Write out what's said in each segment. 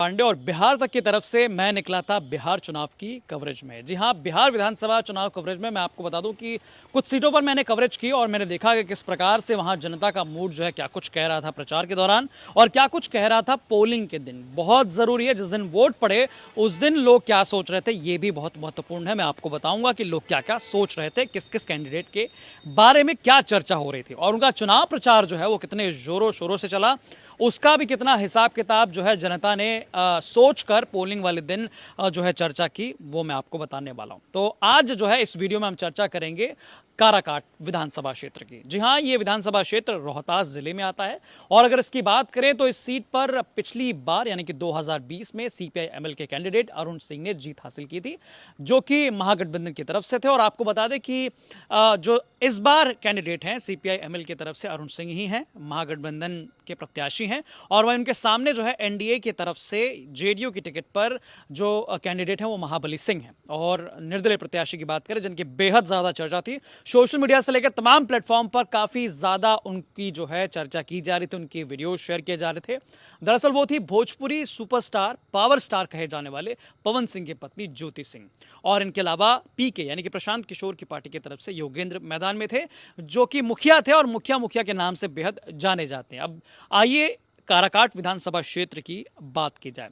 पांडे और बिहार तक की तरफ से मैं निकला था बिहार चुनाव की कवरेज में। जी हाँ, बिहार विधानसभा चुनाव कवरेज में मैं आपको बता दूं कि कुछ सीटों पर मैंने कवरेज की और मैंने देखा कि किस प्रकार से वहां जनता का मूड जो है क्या कुछ कह रहा था प्रचार के दौरान और क्या कुछ कह रहा था पोलिंग के दिन। बहुत ज़रूरी है, जिस दिन वोट पड़े उस दिन लोग क्या सोच रहे थे ये भी बहुत महत्वपूर्ण है। मैं आपको बताऊंगा कि लोग क्या क्या सोच रहे थे, किस किस कैंडिडेट के बारे में क्या चर्चा हो रही थी और उनका चुनाव प्रचार जो है वो कितने जोरों शोरों से चला, उसका भी कितना हिसाब किताब जो है जनता ने सोच कर पोलिंग वाले दिन जो है चर्चा की, वो मैं आपको बताने वाला हूं। तो आज जो है इस वीडियो में हम चर्चा करेंगे काराकाट विधानसभा क्षेत्र की। जी हां, ये विधानसभा क्षेत्र रोहतास जिले में आता है और अगर इसकी बात करें तो इस सीट पर पिछली बार यानी कि 2020 में सीपीआई एमएल के कैंडिडेट अरुण सिंह ने जीत हासिल की थी, जो कि महागठबंधन की तरफ से थे। और आपको बता दें कि जो इस बार कैंडिडेट हैं सीपीआई एमएल की तरफ से अरुण सिंह ही हैं, महागठबंधन के प्रत्याशी हैं। और वहीं उनके सामने जो है एनडीए की तरफ से जेडीयू की टिकट पर जो कैंडिडेट हैं वो महाबली सिंह हैं। और निर्दलीय प्रत्याशी की बात करें जिनकी बेहद ज्यादा चर्चा थी, सोशल मीडिया से लेकर तमाम प्लेटफॉर्म पर काफी ज्यादा उनकी जो है चर्चा की जा रही थी, उनके वीडियो शेयर किए जा रहे थे। दरअसल वो थी भोजपुरी सुपरस्टार, पावर स्टार कहे जाने वाले पवन सिंह की पत्नी ज्योति सिंह। और इनके अलावा पीके यानी कि प्रशांत किशोर की पार्टी की तरफ से योगेंद्र मैदान में थे, जो कि मुखिया थे और मुखिया मुखिया के नाम से बेहद जाने जाते हैं। अब आइए काराकाट विधानसभा क्षेत्र की बात की जाए।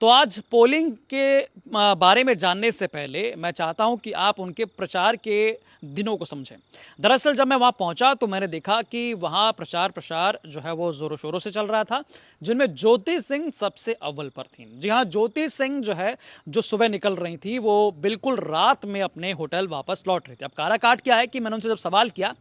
तो आज पोलिंग के बारे में जानने से पहले मैं चाहता हूं कि आप उनके प्रचार के दिनों को समझें। दरअसल जब मैं वहां पहुंचा तो मैंने देखा कि वहां प्रचार जो है वो जोरों शोरों से चल रहा था, जिनमें ज्योति सिंह सबसे अव्वल पर थी। जी हां, ज्योति सिंह जो है जो सुबह निकल रही थी वो बिल्कुल रात में अपने होटल वापस लौट रही थी। अब काराकाट क्या है कि मैंने उनसे जब सवाल किया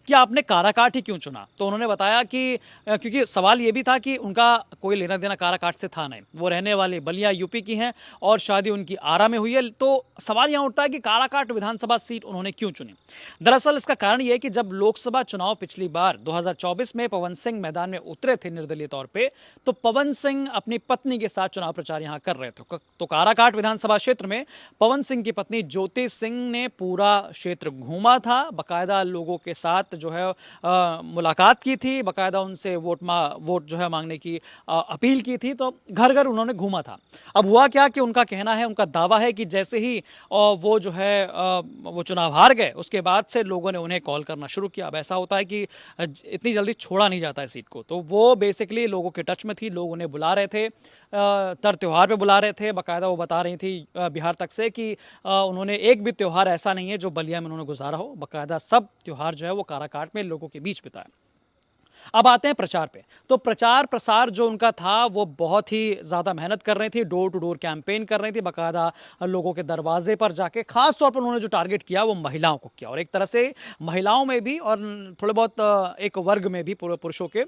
कि आपने काराकाट ही क्यों चुना, तो उन्होंने बताया कि क्योंकि सवाल ये भी था कि उनका कोई लेना देना काराकाट से था नहीं, वो रहने वाले बलिया यूपी की हैं और शादी उनकी आरा में हुई है। तो सवाल यहाँ उठता है कि काराकाट विधानसभा सीट उन्होंने क्यों चुनी। दरअसल इसका कारण ये है कि जब लोकसभा चुनाव पिछली बार 2024 में पवन सिंह मैदान में उतरे थे निर्दलीय तौर पर, तो पवन सिंह अपनी पत्नी के साथ चुनाव प्रचार यहाँ कर रहे थे। तो काराकाट विधानसभा क्षेत्र में पवन सिंह की पत्नी ज्योति सिंह ने पूरा क्षेत्र घूमा था, बाकायदा लोगों के साथ जो है मुलाकात की थी, बाकायदा उनसे वोट जो है मांगने की अपील की थी। तो घर घर उन्होंने घूमा था। अब हुआ क्या कि उनका कहना है, उनका दावा है कि जैसे ही वो जो है वो चुनाव हार गए उसके बाद से लोगों ने उन्हें कॉल करना शुरू किया। अब ऐसा होता है कि इतनी जल्दी छोड़ा नहीं जाता है सीट को, तो वो बेसिकली लोगों के टच में थी, लोग उन्हें बुला रहे थे, तर त्योहार पे बुला रहे थे। बाकायदा वो बता रही थी बिहार तक से कि उन्होंने एक भी त्योहार ऐसा नहीं है जो बलिया में उन्होंने गुजारा हो, बाकायदा सब त्योहार जो है वो काराकाट में लोगों के बीच बिताया। अब आते हैं प्रचार पे। तो प्रचार प्रसार जो उनका था वो बहुत ही ज़्यादा मेहनत कर रही थी, डोर टू डोर कैंपेन कर रही थी, बाकायदा लोगों के दरवाजे पर जाके। खास तौर पर उन्होंने जो टारगेट किया वो महिलाओं को किया, और एक तरह से महिलाओं में भी और थोड़े बहुत एक वर्ग में भी पुरुषों के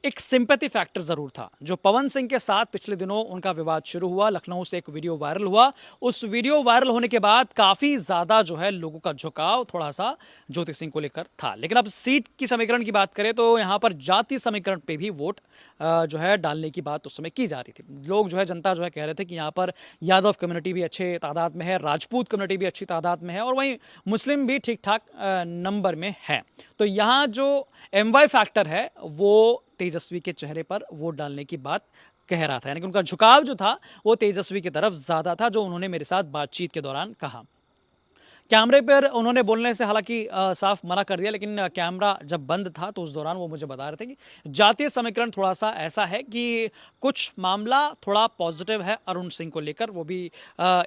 एक सिंपैथी फैक्टर जरूर था। जो पवन सिंह के साथ पिछले दिनों उनका विवाद शुरू हुआ, लखनऊ से एक वीडियो वायरल हुआ, उस वीडियो वायरल होने के बाद काफी ज्यादा जो है लोगों का झुकाव थोड़ा सा ज्योति सिंह को लेकर था। लेकिन अब सीट की समीकरण की बात करें तो यहां पर जाति समीकरण पे भी वोट जो है डालने की बात उस समय की जा रही थी। लोग जो है जनता जो है कह रहे थे कि यहाँ पर यादव कम्युनिटी भी अच्छे तादाद में है, राजपूत कम्युनिटी भी अच्छी तादाद में है और वहीं मुस्लिम भी ठीक ठाक नंबर में है। तो यहाँ जो एमवाई फैक्टर है वो तेजस्वी के चेहरे पर वोट डालने की बात कह रहा था, यानी कि उनका झुकाव जो था वो तेजस्वी की तरफ ज्यादा था, जो उन्होंने मेरे साथ बातचीत के दौरान कहा। कैमरे पर उन्होंने बोलने से हालांकि साफ मना कर दिया, लेकिन कैमरा जब बंद था तो उस दौरान वो मुझे बता रहे थे कि जातीय समीकरण थोड़ा सा ऐसा है कि कुछ मामला थोड़ा पॉजिटिव है अरुण सिंह को लेकर। वो भी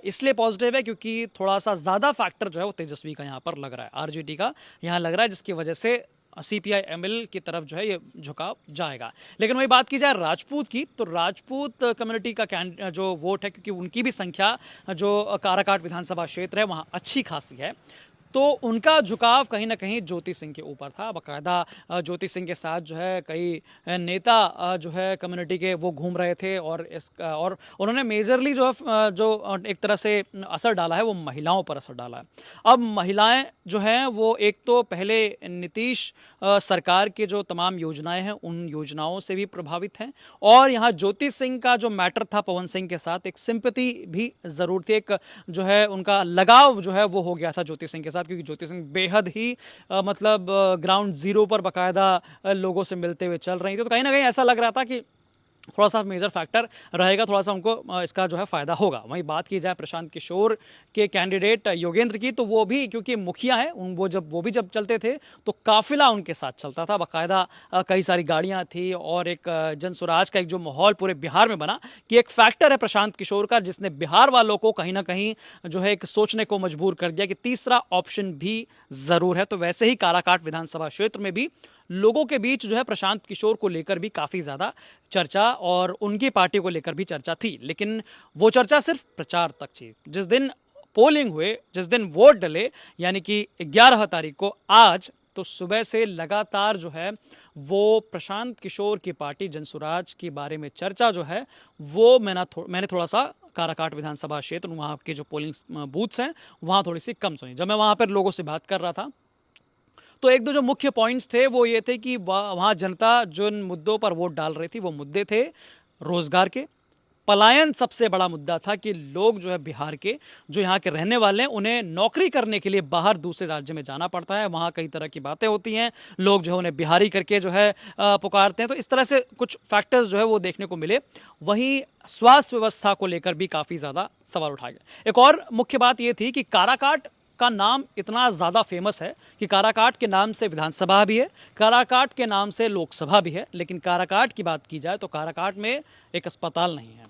इसलिए पॉजिटिव है क्योंकि थोड़ा सा ज्यादा फैक्टर जो है वो तेजस्वी का यहाँ पर लग रहा है, आरजेडी का यहाँ लग रहा है, जिसकी वजह से सीपीआई एमएल की तरफ जो है ये झुकाव जाएगा। लेकिन वही बात की जाए राजपूत की, तो राजपूत कम्युनिटी का जो वोट है, क्योंकि उनकी भी संख्या जो काराकाट विधानसभा क्षेत्र है वहाँ अच्छी खासी है, तो उनका झुकाव कहीं ना कहीं ज्योति सिंह के ऊपर था। बाकायदा ज्योति सिंह के साथ जो है कई नेता जो है कम्युनिटी के वो घूम रहे थे और उन्होंने मेजरली जो है जो एक तरह से असर डाला है वो महिलाओं पर असर डाला है। अब महिलाएं जो हैं वो एक तो पहले नीतीश सरकार के जो तमाम योजनाएं हैं उन योजनाओं से भी प्रभावित हैं, और यहाँ ज्योति सिंह का जो मैटर था पवन सिंह के साथ एक सिंपैथी भी जरूर थी, एक जो है उनका लगाव जो है वो हो गया था ज्योति सिंह के साथ, क्योंकि ज्योति सिंह बेहद ही ग्राउंड जीरो पर बाकायदा लोगों से मिलते हुए चल रही थी। तो कहीं ना कहीं ऐसा लग रहा था कि थोड़ा सा मेजर फैक्टर रहेगा, थोड़ा सा उनको इसका जो है फ़ायदा होगा। वहीं बात की जाए प्रशांत किशोर के कैंडिडेट योगेंद्र की, तो वो भी क्योंकि मुखिया हैं, वो भी जब चलते थे तो काफिला उनके साथ चलता था, बाकायदा कई सारी गाड़ियां थी, और एक जनसुराज का एक जो माहौल पूरे बिहार में बना कि एक फैक्टर है प्रशांत किशोर का, जिसने बिहार वालों को कहीं ना कहीं जो है एक सोचने को मजबूर कर दिया कि तीसरा ऑप्शन भी ज़रूर है। तो वैसे ही काराकाट विधानसभा क्षेत्र में भी लोगों के बीच जो है प्रशांत किशोर को लेकर भी काफ़ी ज़्यादा चर्चा और उनकी पार्टी को लेकर भी चर्चा थी, लेकिन वो चर्चा सिर्फ प्रचार तक थी। जिस दिन पोलिंग हुए, जिस दिन वोट डले, यानी कि 11 तारीख को आज, तो सुबह से लगातार जो है वो प्रशांत किशोर की पार्टी जनसुराज के बारे में चर्चा जो है वो मैंने थोड़ा सा काराकाट विधानसभा क्षेत्र, वहाँ के जो पोलिंग बूथ्स हैं वहाँ थोड़ी सी कम सुनी। जब मैं वहाँ पर लोगों से बात कर रहा था तो एक दो जो मुख्य पॉइंट्स थे वो ये थे कि वहाँ जनता जिन मुद्दों पर वोट डाल रही थी वो मुद्दे थे रोजगार के, पलायन सबसे बड़ा मुद्दा था कि लोग जो है बिहार के जो यहाँ के रहने वाले हैं उन्हें नौकरी करने के लिए बाहर दूसरे राज्य में जाना पड़ता है, वहाँ कई तरह की बातें होती हैं, लोग जो है उन्हें बिहारी करके जो है पुकारते हैं, तो इस तरह से कुछ फैक्टर्स जो है वो देखने को मिले। वहीं स्वास्थ्य व्यवस्था को लेकर भी काफ़ी ज़्यादा सवाल उठाए गए। एक और मुख्य बात ये थी कि काराकाट का नाम इतना ज़्यादा फेमस है कि काराकाट के नाम से विधानसभा भी है, काराकाट के नाम से लोकसभा भी है, लेकिन काराकाट की बात की जाए तो काराकाट में एक अस्पताल नहीं है,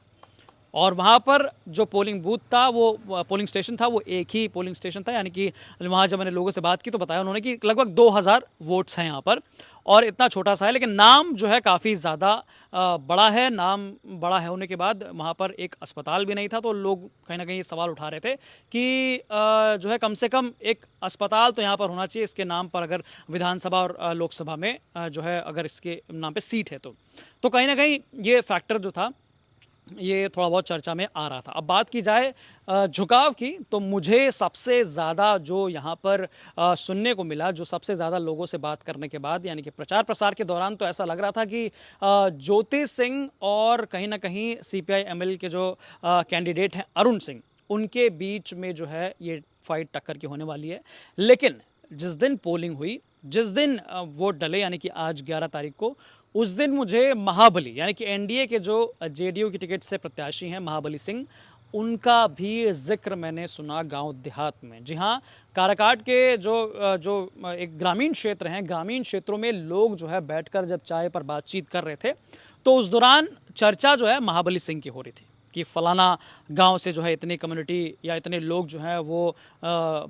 और वहाँ पर जो पोलिंग बूथ था, वो पोलिंग स्टेशन था, वो एक ही पोलिंग स्टेशन था। यानी कि वहाँ जब मैंने लोगों से बात की तो बताया उन्होंने कि लगभग 2000 वोट्स हैं यहाँ पर, और इतना छोटा सा है, लेकिन नाम जो है काफ़ी ज़्यादा बड़ा है। नाम बड़ा है होने के बाद वहाँ पर एक अस्पताल भी नहीं था, तो लोग कहीं ना कहीं ये सवाल उठा रहे थे कि जो है कम से कम एक अस्पताल तो यहाँ पर होना चाहिए इसके नाम पर, अगर विधानसभा और लोकसभा में जो है अगर इसके नाम पर सीट है तो कहीं ना कहीं ये फैक्टर जो था ये थोड़ा बहुत चर्चा में आ रहा था। अब बात की जाए झुकाव की, तो मुझे सबसे ज़्यादा जो यहाँ पर सुनने को मिला, जो सबसे ज़्यादा लोगों से बात करने के बाद, यानी कि प्रचार प्रसार के दौरान, तो ऐसा लग रहा था कि ज्योति सिंह और कहीं ना कहीं CPI ML के जो कैंडिडेट हैं अरुण सिंह, उनके बीच में जो है ये फाइट टक्कर की होने वाली है। लेकिन जिस दिन पोलिंग हुई, जिस दिन वोट डले, यानी कि आज 11 तारीख को, उस दिन मुझे महाबली यानी कि NDA के जो JDU की टिकट से प्रत्याशी हैं महाबली सिंह, उनका भी जिक्र मैंने सुना गांव देहात में। जी हाँ, काराकाट के जो एक ग्रामीण क्षेत्र हैं, ग्रामीण क्षेत्रों में लोग जो है बैठकर जब चाय पर बातचीत कर रहे थे तो उस दौरान चर्चा जो है महाबली सिंह की हो रही थी कि फलाना गांव से जो है इतनी कम्युनिटी या इतने लोग जो है वो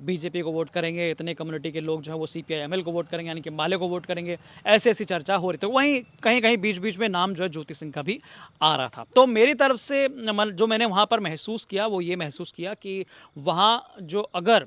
BJP को वोट करेंगे, इतने कम्युनिटी के लोग जो है वो CPI ML को वोट करेंगे, यानी कि माले को वोट करेंगे, ऐसी ऐसी चर्चा हो रही थी। वहीं कहीं कहीं बीच बीच में नाम जो है ज्योति सिंह का भी आ रहा था। तो मेरी तरफ से जो मैंने वहाँ पर महसूस किया वो ये महसूस किया कि वहाँ जो अगर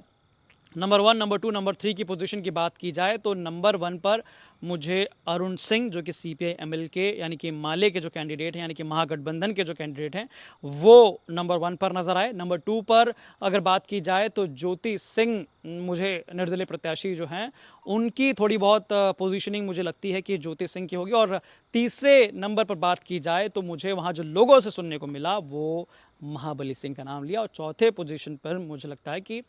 नंबर 1, नंबर 2, नंबर 3 की पोजीशन की बात की जाए तो नंबर 1 पर मुझे अरुण सिंह जो कि CPI ML के यानी कि माले के जो कैंडिडेट हैं, यानी कि महागठबंधन के जो कैंडिडेट हैं, वो नंबर 1 पर नजर आए। नंबर 2 पर अगर बात की जाए तो ज्योति सिंह, मुझे निर्दलीय प्रत्याशी जो हैं उनकी थोड़ी बहुत पोजीशनिंग मुझे लगती है कि ज्योति सिंह की होगी। और तीसरे नंबर पर बात की जाए तो मुझे वहाँ जो लोगों से सुनने को मिला वो महाबली सिंह का नाम लिया। और चौथे पोजीशन पर मुझे लगता है कि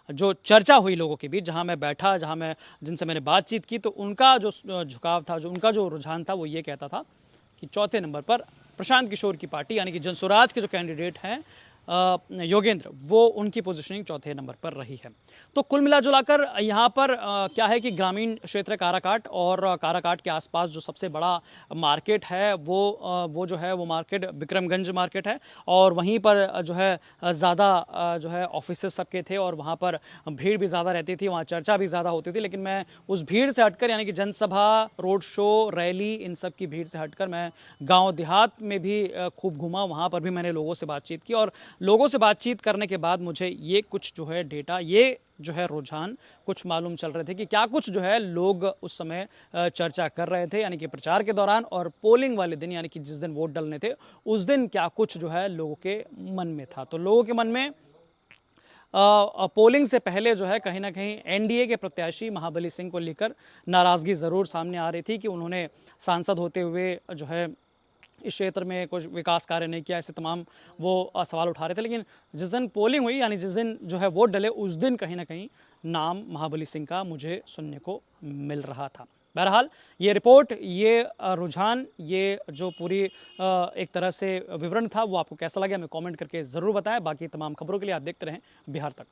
जो चर्चा हुई लोगों के बीच, जहां मैं बैठा, जहां मैं जिनसे मैंने बातचीत की, तो उनका जो झुकाव था, जो उनका जो रुझान था, वो ये कहता था कि चौथे नंबर पर प्रशांत किशोर की पार्टी यानी कि जनसुराज के जो कैंडिडेट हैं योगेंद्र, वो उनकी पोजीशनिंग चौथे नंबर पर रही है। तो कुल मिलाजुलाकर यहाँ पर क्या है कि ग्रामीण क्षेत्र काराकाट, और काराकाट के आसपास जो सबसे बड़ा मार्केट है वो जो है वो मार्केट विक्रमगंज मार्केट है, और वहीं पर जो है ज़्यादा जो है ऑफिसेस सबके थे, और वहाँ पर भीड़ भी ज़्यादा रहती थी, वहाँ चर्चा भी ज़्यादा होती थी। लेकिन मैं उस भीड़ से हटकर, यानी कि जनसभा, रोड शो, रैली, इन सब की भीड़ से हटकर मैं गाँव देहात में भी खूब घूमा, वहाँ पर भी मैंने लोगों से बातचीत की, और लोगों से बातचीत करने के बाद मुझे ये कुछ जो है डेटा, ये जो है रुझान कुछ मालूम चल रहे थे कि क्या कुछ जो है लोग उस समय चर्चा कर रहे थे, यानी कि प्रचार के दौरान, और पोलिंग वाले दिन, यानी कि जिस दिन वोट डालने थे उस दिन क्या कुछ जो है लोगों के मन में था। तो लोगों के मन में पोलिंग से पहले जो है कहीं ना कहीं NDA के प्रत्याशी महाबली सिंह को लेकर नाराज़गी ज़रूर सामने आ रही थी कि उन्होंने सांसद होते हुए जो है इस क्षेत्र में कुछ विकास कार्य नहीं किया, ऐसे तमाम वो सवाल उठा रहे थे। लेकिन जिस दिन पोलिंग हुई, यानी जिस दिन जो है वोट डले, उस दिन कहीं ना कहीं नाम महाबली सिंह का मुझे सुनने को मिल रहा था। बहरहाल ये रिपोर्ट, ये रुझान, ये जो पूरी एक तरह से विवरण था वो आपको कैसा लगा हमें कमेंट करके ज़रूर बताएं। बाकी तमाम खबरों के लिए आप देखते रहें बिहार तक।